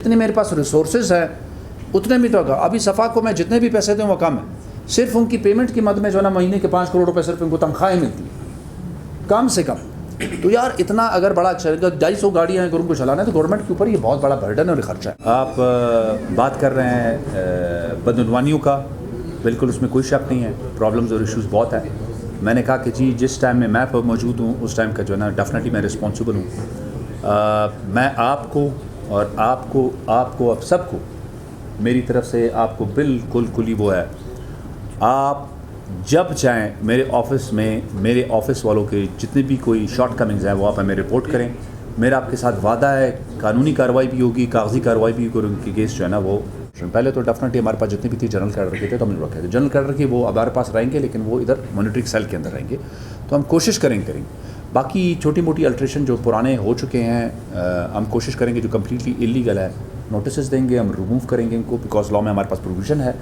جتنے میرے پاس ریسورسز ہیں اتنے بھی تو ابھی صفا کو میں جتنے بھی پیسے دوں وہ کم ہے. صرف ان کی پیمنٹ کی مد میں جو ہے نا مہینے کے 5 کروڑ روپے صرف ان کو تنخواہیں ملتی ہیں کم سے کم. تو یار اتنا اگر بڑا اچھا 250 گاڑیاں ہیں گروپ کو چلانا ہے تو گورنمنٹ کے اوپر یہ بہت بڑا برڈن اور خرچہ ہے. آپ بات کر رہے ہیں بدعنوانیوں کا, بالکل اس میں کوئی شک نہیں ہے, پرابلمز اور ایشوز بہت ہیں. میں نے کہا کہ جی جس ٹائم میں موجود ہوں اس ٹائم کا جو ہے نا ڈیفینیٹلی میں رسپانسبل ہوں. میں آپ کو اور آپ کو اب سب کو میری طرف سے آپ کو بالکل کلی وہ ہے, آپ جب چاہیں میرے آفس میں میرے آفس والوں کے جتنے بھی کوئی شارٹ کمنگز ہیں وہ آپ ہمیں رپورٹ کریں. میرا آپ کے ساتھ وعدہ ہے قانونی کارروائی بھی ہوگی, کاغذی کارروائی بھی ہوگی. ان کی کیس جو ہے نا وہ پہلے تو ڈیفینیٹلی ہمارے پاس جتنے بھی تھے جنرل کیڈر کے تھے تو ہم نے رکھے تھے. جنرل کیڈر کے وہ ہمارے پاس رہیں گے لیکن وہ ادھر مانیٹرنگ سیل کے اندر رہیں گے. تو ہم کوشش کریں گے. باقی چھوٹی موٹی الٹریشن جو پرانے ہو چکے ہیں ہم کوشش کریں گے, جو کمپلیٹلی انلیگل ہے نوٹسز دیں گے, ہم ریموو کریں گے ان کو, بیکاز لا میں ہمارے پاس پروویژن ہے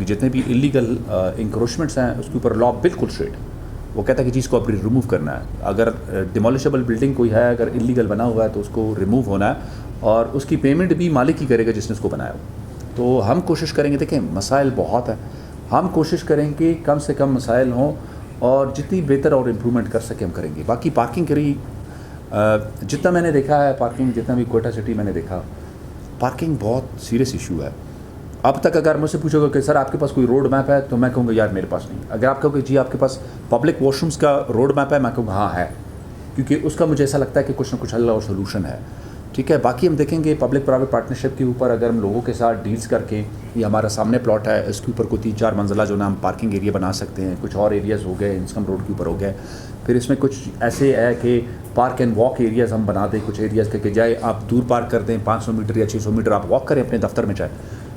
جتنے بھی انلیگل انکروچمنٹس ہیں اس کے اوپر لا بالکل اسٹریٹ وہ کہتا ہے کہ چیز کو آپ ریموو کرنا ہے. اگر ڈیمولیشبل بلڈنگ کوئی ہے, اگر انلیگل بنا ہوا ہے تو اس کو ریموو ہونا ہے, اور اس کی پیمنٹ بھی مالک ہی کرے گا جس نے اس کو بنایا ہو. تو ہم کوشش کریں گے, دیکھیں مسائل بہت ہیں, ہم کوشش کریں کہ کم سے کم مسائل ہوں اور جتنی بہتر اور امپرومنٹ کر سکیں ہم کریں گے. باقی پارکنگ کری جتنا میں نے دیکھا ہے, پارکنگ جتنا بھی کوئٹہ سٹی میں نے دیکھا, پارکنگ بہت سیریس ایشو ہے. اب تک اگر مجھ سے پوچھو گے کہ سر آپ کے پاس کوئی روڈ میپ ہے تو میں کہوں گا یار میرے پاس نہیں. اگر آپ کہو کہ جی آپ کے پاس پبلک واش رومس کا روڈ میپ ہے, میں کہوں گا ہاں ہے, کیونکہ اس کا مجھے ایسا لگتا ہے کہ کچھ نہ کچھ حل اور سولوشن ہے. ٹھیک ہے, باقی ہم دیکھیں گے پبلک پرائیویٹ پارٹنرشپ کے اوپر اگر ہم لوگوں کے ساتھ ڈیلز کر کے, یہ ہمارا سامنے پلاٹ ہے اس کے اوپر کوئی 3-4 منزلہ جو نا ہم پارکنگ ایریا بنا سکتے ہیں. کچھ اور ایریاز ہو گئے انسکم روڈ کے اوپر ہو گئے, پھر اس میں کچھ ایسے ہے کہ پارک اینڈ واک ایریاز ہم بنا دیں. کچھ ایریاز کے جائے آپ دور پارک کر دیں, 500 میٹر یا 600 میٹر آپ واک کریں اپنے دفتر میں جائیں.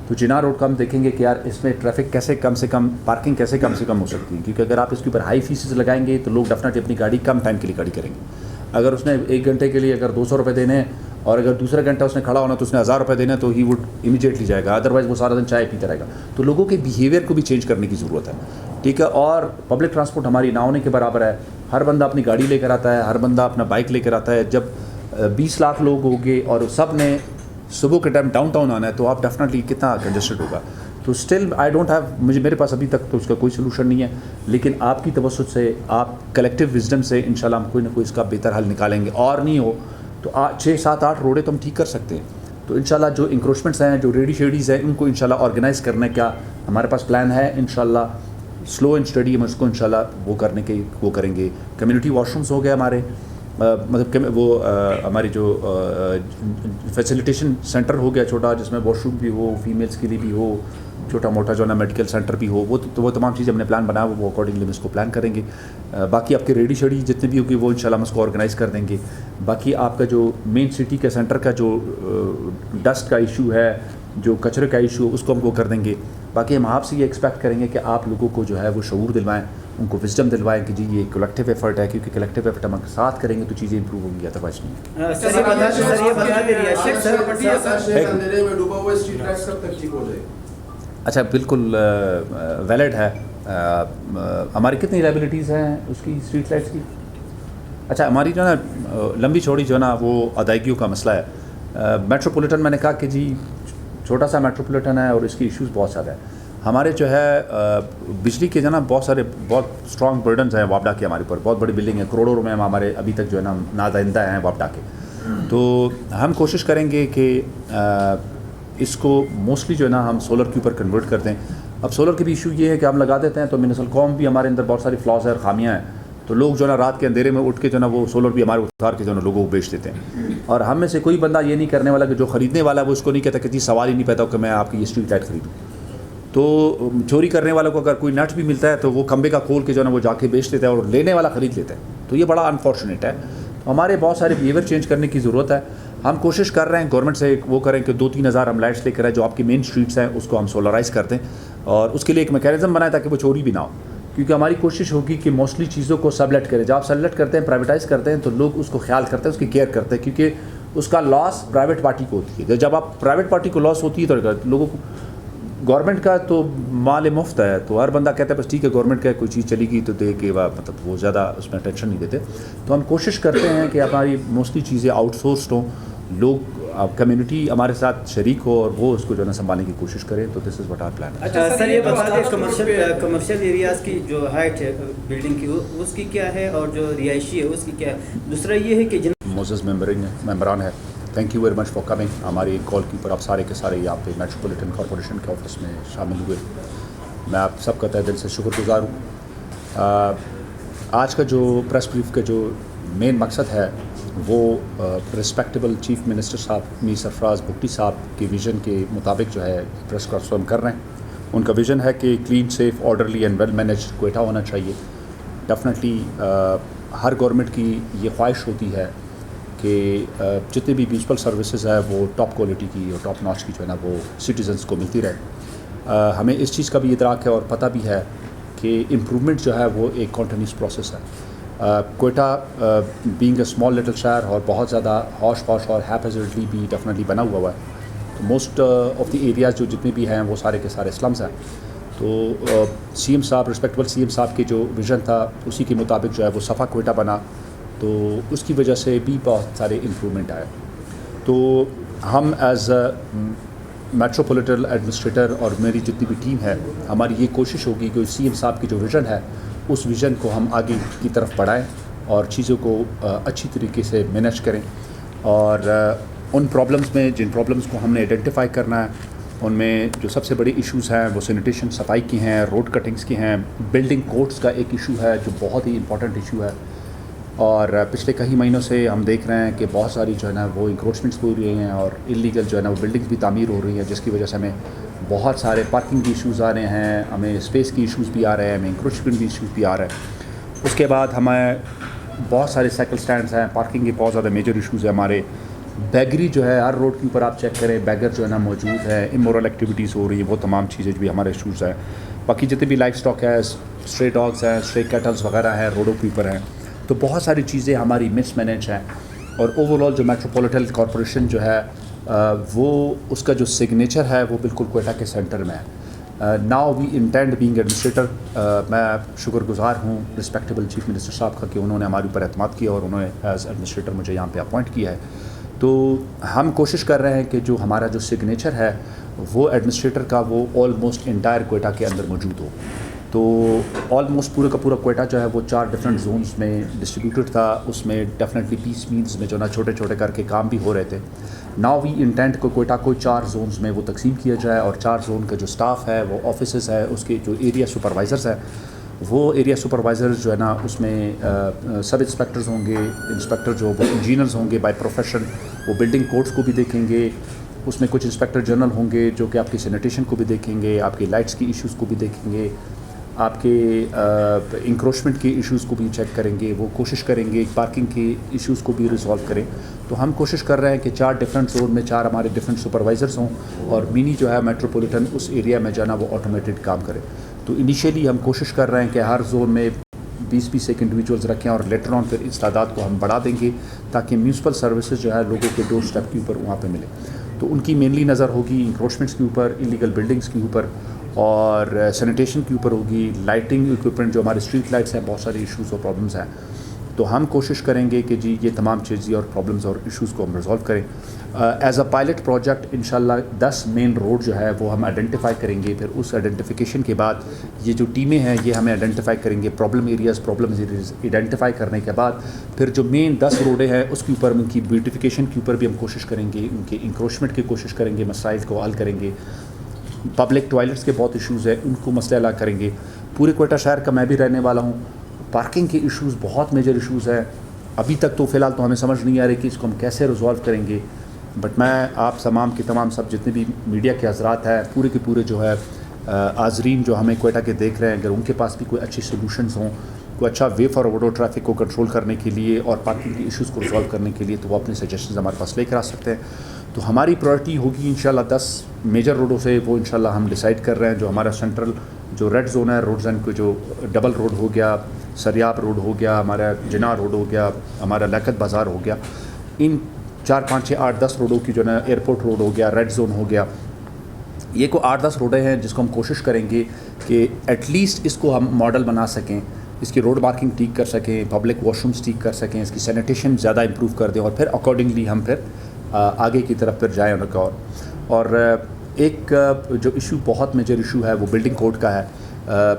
تو چنار روڈ کا ہم دیکھیں گے کہ یار اس میں ٹریفک کیسے کم سے کم, پارکنگ کیسے کم سے کم ہو سکتی ہے, کیونکہ اگر آپ اس کے اوپر ہائی فیسز لگائیں گے تو لوگ ڈیفینیٹلی اپنی گاڑی کم ٹائم کے لیے کھڑی کریں گے. اگر اس نے 1 گھنٹے کے لیے اگر 200 روپے دینے ہیں اور اگر دوسرا گھنٹہ اس نے کھڑا ہونا تو اس نے 1000 روپے دینا تو ہی وڈ امیجیٹلی جائے گا, ادروائز وہ سارا دن چائے پیتا رہے گا. تو لوگوں کے بیہیویئر کو بھی چینج کرنے کی ضرورت ہے. ٹھیک ہے, اور پبلک ٹرانسپورٹ ہماری نہ ہونے کے برابر ہے. ہر بندہ اپنی گاڑی لے کر آتا ہے, ہر بندہ اپنا بائک لے کر آتا ہے. جب 20 لاکھ لوگ ہوں گے اور سب نے صبح کے ٹائم ڈاؤن ٹاؤن آنا ہے تو آپ ڈیفینیٹلی کتنا کنجسٹڈ ہوگا. تو اسٹل آئی ڈونٹ ہیو, میرے پاس ابھی تک تو اس کا کوئی سلوشن نہیں ہے, لیکن آپ کی توسط سے, آپ کلیکٹیو وزڈم سے انشاءاللہ ہم کوئی نہ کوئی اس کا بہتر حل نکالیں گے. اور نہیں ہو تو 6-7-8 روڈیں تو ہم ٹھیک کر سکتے ہیں. تو انشاءاللہ جو انکروچمنٹس ہیں, جو ریڈی شیڈیز ہیں, ان کو انشاءاللہ آرگنائز کرنے کا ہمارے پاس پلان ہے. انشاءاللہ سلو اینڈ اسٹڈی ہم اس کو انشاءاللہ وہ کرنے کے وہ کریں گے. کمیونٹی واش رومس ہو گئے ہمارے, مطلب وہ ہماری جو فیسیلیٹیشن سینٹر ہو گیا چھوٹا, جس میں واش روم بھی ہو, فیمیلس کے لیے بھی ہو, چھوٹا موٹا جو ہے نا میڈیکل سینٹر بھی ہو, وہ تمام چیزیں ہم نے پلان بنایا وہ اکارڈنگلی ہم اس کو پلان کریں گے. باقی آپ کے ریڈی شیڈی جتنے بھی ہوگی وہ انشاءاللہ ہم اس کو آرگنائز کر دیں گے. باقی آپ کا جو مین سٹی کے سینٹر کا جو ڈسٹ کا ایشو ہے, جو کچرے کا ایشو, اس کو ہم کو کر دیں گے. باقی ہم آپ سے یہ ایکسپیکٹ کریں گے کہ آپ لوگوں کو جو ہے وہ شعور دلوائیں, ان کو وزڈم دلوائیں کہ جی یہ کلیکٹیو ایفرٹ ہے, کیونکہ کلیکٹیو ایفرٹ ہم ساتھ کریں گے تو چیزیں امپروو ہوں گی, ادروائز نہیں. اچھا بالکل ویلڈ ہے. ہماری کتنی لائبلٹیز ہیں اس کی اسٹریٹ لائٹس کی؟ اچھا ہماری جو ہے نا لمبی چوڑی جو ہے نا وہ ادائیگیوں کا مسئلہ ہے. میٹروپولیٹن میں نے کہا کہ جی چھوٹا سا میٹروپولیٹن ہے اور اس کی ایشوز بہت زیادہ ہیں. ہمارے جو ہے بجلی کے جو ہے نا بہت اسٹرانگ برڈنز ہیں وابڈا کے ہمارے اوپر. بہت بڑی بلڈنگ ہے, کروڑوں میں ہمارے ابھی تک جو ہے نا نادائندہ ہیں وابڈا کے. تو ہم کوشش کریں گے کہ اس کو موسٹلی جو ہے نا ہم سولر کے اوپر کنورٹ کر دیں. اب سولر کے بھی ایشو یہ ہے کہ ہم لگا دیتے ہیں تو میونسپل قوم بھی ہمارے اندر بہت ساری فلاز ہے اور خامیاں ہیں, تو لوگ جو ہے نا رات کے اندھیرے میں اٹھ کے جو ہے نا وہ سولر بھی ہمارے اتار کے جو ہے نا لوگوں کو بیچ دیتے ہیں. اور ہم میں سے کوئی بندہ یہ نہیں کرنے والا کہ جو خریدنے والا ہے وہ اس کو نہیں کہتا کہ جی سوال ہی نہیں پیدا ہو کہ میں آپ کی یہ اسٹریٹ لائٹ خریدوں. تو چوری کرنے والوں کو اگر کوئی نٹ بھی ملتا ہے تو وہ کھمبے کا کھول کے جو ہے نا وہ جا کے بیچ دیتا ہے اور لینے والا خرید لیتا ہے. تو یہ بڑا انفارچونیٹ ہے. ہمارے بہت سارے بیہیویئر چینج کرنے کی ضرورت ہے. ہم کوشش کر رہے ہیں گورنمنٹ سے وہ کریں کہ 2-3 ہزار ہم لائٹس لے کر آئیں جو آپ کی مین اسٹریٹس ہیں اس کو ہم سولرائز کر دیں, اور اس کے لیے ایک میکینزم بنائیں تاکہ وہ چوری بھی نہ ہو. کیونکہ ہماری کوشش ہوگی کہ موسٹلی چیزوں کو سبلیٹ کریں. جب آپ سبلیٹ کرتے ہیں, پرائیویٹائز کرتے ہیں, تو لوگ اس کو خیال کرتے ہیں, اس کی کیئر کرتے ہیں, کیونکہ اس کا لاس پرائیویٹ پارٹی کو ہوتی ہے. جب آپ پرائیویٹ پارٹی کو لاس ہوتی ہے تو لوگوں کو, گورنمنٹ کا تو مال مفت ہے تو ہر بندہ کہتا ہے بس ٹھیک ہے گورنمنٹ کا کوئی چیز چلی گئی تو دے کے, مطلب وہ زیادہ اس میں ٹینشن نہیں دیتے. تو ہم کوشش کرتے ہیں کہ ہماری موسٹلی چیزیں آؤٹ سورسڈ ہوں. لوگ کمیونٹی ہمارے ساتھ شریک ہو اور وہ اس کو جو ہے نا سنبھالنے کی کوشش کرے. تو دس از واٹ آر پلان. اچھا سر یہ بتا دیں کمرشل ایریاز کی جو ہائٹ ہے بلڈنگ کی اس کی کیا ہے اور جو رہائشی ہے اس کی کیا ہے. دوسرا یہ ہے کہ معزز ممبران ہے, thank you very much for coming. ہماری کال کے اوپر آپ سارے کے سارے یہاں پہ میٹروپولیٹن کارپوریشن کے آفس میں شامل ہوئے. میں آپ سب کا تہ دل سے شکر گزار ہوں. آج کا جو پریس بریف کا جو مین مقصد ہے وہ رسپیکٹیبل چیف منسٹر صاحب میر سرفراز بگٹی صاحب کے ویژن کے مطابق جو ہے پریس کانفرنس ہم کر رہے ہیں. ان کا ویژن ہے کہ clean, safe, orderly and well managed Quetta ہونا چاہیے. ڈیفینیٹلی ہر گورنمنٹ کی یہ خواہش ہوتی ہے کہ جتنے بھی میونسپل سروسز ہے وہ ٹاپ کوالٹی کی اور ٹاپ ناچ کی جو ہے نا وہ سٹیزنس کو ملتی رہے. ہمیں اس چیز کا بھی ادراک ہے اور پتہ بھی ہے کہ امپرومنٹ جو ہے وہ ایک کنٹینیوس پروسیس ہے. Quetta being a small little شہر اور بہت زیادہ ہاش پاش اور ہیپیزڈلی بھی ڈیفینیٹلی بنا ہوا ہے. تو موسٹ آف دی ایریاز جو جتنے بھی ہیں وہ سارے کے سارے سلمز ہیں. تو سی ایم صاحب, رسپیکٹیبل سی ایم صاحب کے جو ویژن تھا اسی کے مطابق جو ہے وہ صفا کوئٹہ بنا. تو اس کی وجہ سے بھی بہت سارے امپرومنٹ آئے. تو ہم ایز اے میٹروپولیٹن ایڈمنسٹریٹر اور میری جتنی بھی ٹیم ہے, ہماری یہ کوشش ہوگی کہ سی ایم صاحب کی جو ویژن ہے اس ویژن کو ہم آگے کی طرف بڑھائیں اور چیزوں کو اچھی طریقے سے مینیج کریں. اور ان پرابلمس میں جن پرابلمس کو ہم نے آئیڈینٹیفائی کرنا ہے ان میں جو سب سے بڑے ایشوز ہیں وہ سینیٹیشن صفائی کی ہیں, روڈ کٹنگس کی ہیں, بلڈنگ کوڈس کا ایک ایشو ہے جو بہت ہی امپورٹنٹ ایشو ہے. اور پچھلے کئی مہینوں سے ہم دیکھ رہے ہیں کہ بہت ساری جو ہے نا وہ انکروچمنٹس ہو رہی ہیں اور انلیگل جو ہے نا وہ بلڈنگس بھی تعمیر ہو رہی ہیں, جس کی وجہ سے ہمیں بہت سارے پارکنگ کی ایشوز آ رہے ہیں, ہمیں اسپیس کی ایشوز بھی آ رہے ہیں, ہمیں انکروچمنٹ کی ایشوز بھی آ رہے ہیں. اس کے بعد ہمیں بہت سارے سائیکل سٹینڈز ہیں, پارکنگ کے بہت زیادہ میجر ایشوز ہیں ہمارے. بیگری جو ہے ہر روڈ کے اوپر آپ چیک کریں بیگر جو ہے نا موجود ہے, امورل ایکٹیویٹیز ہو رہی ہیں, وہ تمام چیزیں جو بھی ہمارے ایشوز ہیں. باقی جتنے بھی لائف اسٹاک ہے, اسٹرے ڈاگس ہیں, اسٹرے کیٹلز وغیرہ ہیں روڈوں کے اوپر ہیں. تو بہت ساری چیزیں ہماری مس مینیج ہیں. اور اوور آل جو میٹروپولیٹن کارپوریشن جو ہے وہ اس کا جو سگنیچر ہے وہ بالکل کوئٹہ کے سینٹر میں ہے. Now we intend being administrator. میں شکر گزار ہوں رسپیکٹیبل چیف منسٹر صاحب کا کہ انہوں نے ہمارے اوپر اعتماد کیا اور انہوں نے ایز ایڈمنسٹریٹر مجھے یہاں پہ اپوائنٹ کیا ہے. تو ہم کوشش کر رہے ہیں کہ جو ہمارا جو سگنیچر ہے وہ ایڈمنسٹریٹر کا وہ آلموسٹ انٹائر کوئٹہ کے اندر موجود ہو. تو آلموسٹ پورے کا پورا کوئٹہ جو ہے وہ 4 ڈفرینٹ زونز میں ڈسٹریبیوٹڈ تھا. اس میں ڈیفینیٹلی پیس مینز میں جو نا چھوٹے چھوٹے کر کے کام بھی ہو رہے تھے. ناؤ وی انٹینٹ کو کوئٹہ کو 4 زونز میں وہ تقسیم کیا جائے اور 4 زون کا جو اسٹاف ہے وہ آفیسز ہے, اس کے جو ایریا سپروائزرز ہیں وہ ایریا سپروائزرز جو ہے نا اس میں سب انسپیکٹرز ہوں گے, انسپیکٹر جو وہ انجینئرز ہوں گے بائی پروفیشن, وہ بلڈنگ کوڈس کو بھی دیکھیں گے. اس میں کچھ انسپیکٹر جنرل ہوں گے جو کہ آپ کی سینیٹیشن کو بھی دیکھیں گے, آپ کی لائٹس کی ایشوز کو بھی دیکھیں گے, آپ کے انکروچمنٹ کے ایشوز کو بھی چیک کریں گے. وہ کوشش کریں گے پارکنگ کے ایشوز کو بھی ریزالو کریں. تو ہم کوشش کر رہے ہیں کہ 4 ڈفرینٹ زون میں 4 ہمارے ڈفرینٹ سپروائزرز ہوں اور مینی جو ہے میٹروپولیٹن اس ایریا میں جو ہے نا وہ آٹومیٹڈ کام کرے. تو انیشیلی ہم کوشش کر رہے ہیں کہ ہر زون میں 20-20 ایک انڈیویجولز رکھیں اور لیٹر آن پھر اس تعداد کو ہم بڑھا دیں گے تاکہ میونسپل سروسز جو ہے لوگوں کے ڈور اسٹیپ کے اوپر وہاں پہ ملے. تو ان کی مینلی نظر ہوگی انکروچمنٹس کے اوپر, انلیگل بلڈنگس کے اوپر اور سینیٹیشن کے اوپر ہوگی, لائٹنگ اکوپمنٹ جو ہمارے اسٹریٹ لائٹس ہیں, بہت سارے ایشوز اور پرابلمس ہیں. تو ہم کوشش کریں گے کہ جی یہ تمام چیزیں اور پرابلمس اور ایشوز کو ہم ریزالو کریں. ایز اے پائلٹ پروجیکٹ انشاءاللہ 10 مین روڈ جو ہے وہ ہم آئیڈینٹیفائی کریں گے. پھر اس آئیڈینٹیفیکیشن کے بعد یہ جو ٹیمیں ہیں یہ ہمیں آئیڈینٹیفائی کریں گے پرابلم ایریاز آئیڈینٹیفائی کرنے کے بعد پھر جو مین 10 روڈیں ہیں اس کے اوپر ان کی بیوٹیفیکیشن کے اوپر بھی ہم کوشش کریں گے, ان کے انکروچمنٹ کی کوشش کریں گے, مسائل کو حل کریں گے. پبلک ٹوائلٹس کے بہت ایشوز ہیں, ان کو مسئلہ حل کریں گے. پورے کوئٹہ شہر کا میں بھی رہنے والا ہوں. پارکنگ کے ایشوز بہت میجر ایشوز ہیں. ابھی تک تو فی الحال تو ہمیں سمجھ نہیں آ رہی کہ اس کو ہم کیسے ریزالو کریں گے. بٹ میں آپ تمام کے تمام سب جتنے بھی میڈیا کے حضرات ہیں پورے کے پورے جو ہے حاضرین جو ہمیں کوئٹہ کے دیکھ رہے ہیں, اگر ان کے پاس بھی کوئی اچھی سولوشنز ہوں, کوئی اچھا وے فارورڈ ہو ٹریفک کو کنٹرول کرنے کے لیے اور پارکنگ کے ایشوز کو ریزالو کرنے کے لیے, تو وہ اپنے سجیشنز ہمارے پاس لے کر آ سکتے ہیں. تو ہماری پرائرٹی ہوگی انشاءاللہ 10 میجر روڈوں سے, وہ انشاءاللہ ہم ڈیسائیڈ کر رہے ہیں. جو ہمارا سینٹرل جو ریڈ زون ہے, روڈ زون کو جو ڈبل روڈ ہو گیا, سریاب روڈ ہو گیا, ہمارا جناح روڈ ہو گیا, ہمارا لیاقت بازار ہو گیا, ان 4 5 6 8 10 روڈوں کی جو ہے نا ایئرپورٹ روڈ ہو گیا, ریڈ زون ہو گیا, یہ کو 8 10 روڈیں ہیں جس کو ہم کوشش کریں گے کہ ایٹ لیسٹ اس کو ہم ماڈل بنا سکیں, اس کی روڈ مارکنگ ٹھیک کر سکیں, پبلک واش رومس ٹھیک کر سکیں, اس کی سینیٹیشن زیادہ امپروو کر دیں اور پھر اکارڈنگلی ہم پھر آگے کی طرف پھر جائیں ان کا. اور ایک جو ایشو بہت میجر ایشو ہے وہ بلڈنگ کوڈ کا ہے.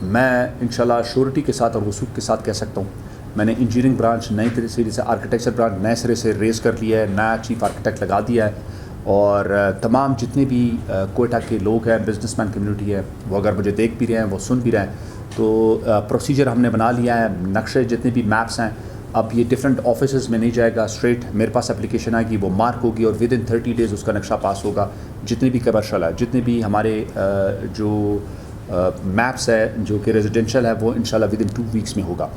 میں انشاءاللہ شیورٹی کے ساتھ اور وثوق کے ساتھ کہہ سکتا ہوں میں نے انجینئرنگ برانچ نئی سرے سے آرکیٹیکچر برانچ نئے سرے سے ریز کر لیا ہے, نیا چیف آرکیٹیکٹ لگا دیا ہے. اور تمام جتنے بھی کوئٹہ کے لوگ ہیں, بزنس مین کمیونٹی ہے, وہ اگر مجھے دیکھ بھی رہے ہیں, وہ سن بھی رہے ہیں, تو پروسیجر ہم نے بنا لیا ہے. نقشے جتنے بھی میپس ہیں اب یہ ڈفرینٹ آفیسز میں نہیں جائے گا, اسٹریٹ میرے پاس اپلیکیشن آئے گی, وہ مارک ہوگی اور ود ان 30 days اس کا نقشہ پاس ہوگا. جتنے بھی کمرشل ہے, جتنے بھی ہمارے جو میپس ہے جو کہ ریزیڈینشیل ہے, وہ انشاءاللہ ود ان 2 weeks میں ہوگا.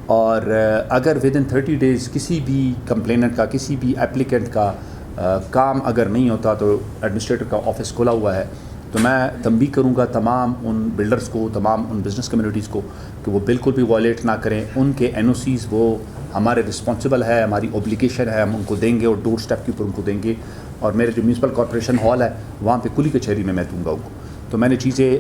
اور اگر ود ان 30 days کسی بھی کمپلیننٹ کا, کسی بھی اپلیکنٹ کا کام اگر نہیں ہوتا تو ایڈمنسٹریٹر کا آفس کھلا ہوا ہے, تو میں تنبیہ کروں گا تمام ان بلڈرز کو, تمام ان بزنس کمیونٹیز کو کہ وہ بالکل بھی وائلیٹ نہ کریں. ان کے NOCs وہ ہمارے رسپانسبل ہے, ہماری اوبلیگیشن ہے, ہم ان کو دیں گے اور ڈور اسٹیپ کے اوپر ان کو دیں گے. اور میرے جو میونسپل کارپوریشن ہال ہے وہاں پہ کلی کچہری میں دوں گا ان کو. تو میں نے چیزیں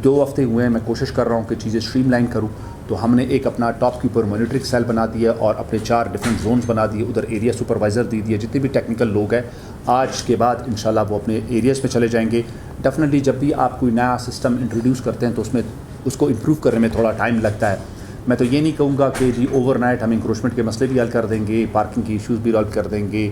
2 ہفتے ہوئے ہیں, میں کوشش کر رہا ہوں کہ چیزیں اسٹریم لائن کروں. تو ہم نے ایک اپنا ٹاپ کے اوپر مانیٹرنگ سیل بنا دیا اور اپنے 4 ڈفرینٹ زونز بنا دیے, ادھر ایریا سپروائزر دے دیے. جتنے بھی ٹیکنیکل لوگ ہیں آج کے بعد انشاءاللہ وہ اپنے ایریاز میں چلے جائیں گے. ڈیفینیٹلی جب بھی آپ کوئی نیا سسٹم انٹروڈیوس کرتے ہیں تو اس میں اس کو امپروو کرنے میں تھوڑا ٹائم لگتا ہے. میں تو یہ نہیں کہوں گا کہ جی اوور نائٹ ہم انکروچمنٹ کے مسئلے بھی حل کر دیں گے, پارکنگ کے ایشوز بھی حل کر دیں گے,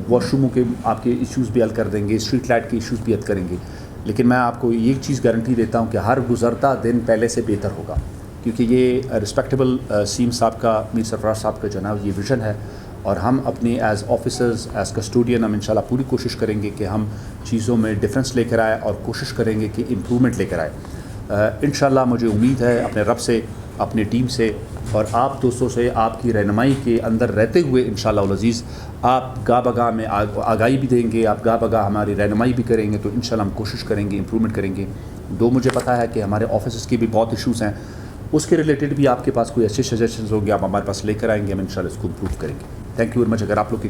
واش روموں کے آپ کے ایشوز بھی حل کر دیں گے, اسٹریٹ لائٹ کے ایشوز بھی حل کریں گے. لیکن میں آپ کو ایک چیز گارنٹی دیتا ہوں کہ ہر گزرتا دن پہلے سے بہتر ہوگا, کیونکہ یہ رسپیکٹیبل سیم صاحب کا, میر سرفراز صاحب کا جناب یہ ویژن ہے. اور ہم اپنے ایز آفیسرز, ایز کسٹوڈین ہم انشاءاللہ پوری کوشش کریں گے کہ ہم چیزوں میں ڈفرینس لے کر آئے اور کوشش کریں گے کہ امپرومنٹ لے کر آئے. انشاءاللہ مجھے امید ہے اپنے رب سے, اپنے ٹیم سے اور آپ دوستوں سے, آپ کی رہنمائی کے اندر رہتے ہوئے انشاءاللہ العزیز آپ گاہ بگاہ میں آگاہی بھی دیں گے, آپ گاہ بگاہ ہماری رہنمائی بھی کریں گے. تو انشاءاللہ ہم کوشش کریں گے, امپرومنٹ کریں گے. مجھے پتہ ہے کہ ہمارے آفیسز کی بھی بہت ایشوز ہیں, اس کے ریلیٹڈ بھی آپ کے پاس کوئی اچھے سجیشنز ہوں گے آپ ہمارے پاس لے کر آئیں گے, ہم انشاءاللہ اس کو امپروو کریں گے. Thank you very much. اگر آپ لوگ کی